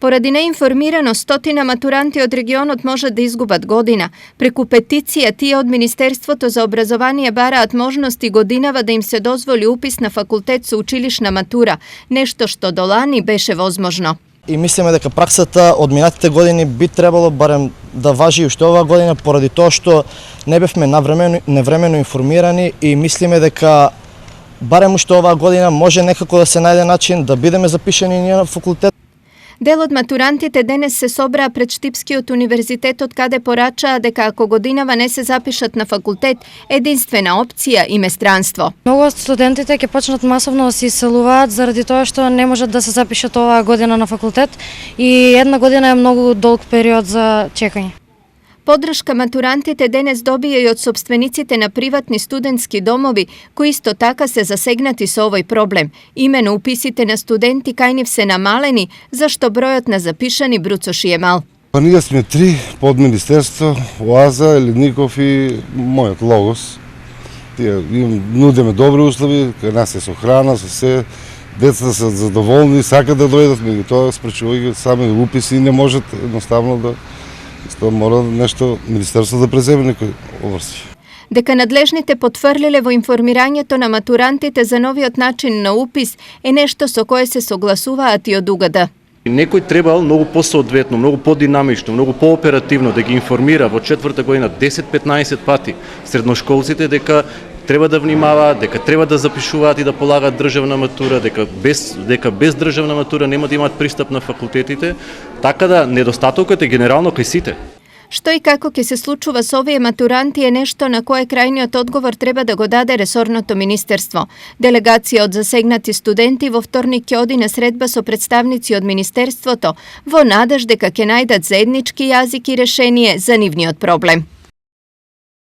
Pоради неинформираност, стотина матуранти од регионот може да изгубат година. Преку петиција тие од Министерството за образование бараат можности годинава да им се дозволи упис на факултет со училишна матура, нешто што до лани беше возможно. И мислиме дека праксата од минатите години би требало барем да важи и уште оваа година поради тоа што не бевме невремено информирани и мислиме дека барем уште оваа година може некако да се најде начин да бидеме запишани ние на факултет. Дел од матурантите денес се собраа пред Штипскиот универзитет од каде порачаа дека ако годинава не се запишат на факултет, единствена опција им е странство. Многу од студентите ќе почнат масовно да се иселуваат заради тоа што не можат да се запишат оваа година на факултет и една година е многу долг период за чекање. Поддршка матурантите денес добија и од сопствениците на приватни студентски домови, кои исто така се засегнати со овој проблем. Имено уписите на студенти кај нив се намалени, зашто бројот на запишани бруцоши е мал. Па ние сме три под Министерство, ОАЗа, Елеников и мојот Логос. Тие им нудиме добри услови, кај нас е со храна, со се. Децата се задоволни, сакат да дојдат, меѓутоа спречувајќи сами уписи не можат едноставно да. Тоа мора нешто Министерство да преземе некој оврси. Дека надлежните потврлиле во информирањето на матурантите за новиот начин на упис е нешто со кое се согласуваат и од УГД. Некој требал многу посоодветно, многу подинамично, многу пооперативно да ги информира во четврта година 10-15 пати средношколците дека треба да внимаваат, дека треба да запишуваат и да полагаат државна матура, дека без државна матура нема да имаат пристап на факултетите, така да недостатокот е генерално кај сите. Што и како ќе се случува со овие матуранти е нешто на кое крајниот одговор треба да го даде ресорното министерство. Делегација од засегнати студенти во вторник ќе оди на средба со представници од министерството во надеж дека ќе најдат заеднички јазик и решение за нивниот проблем.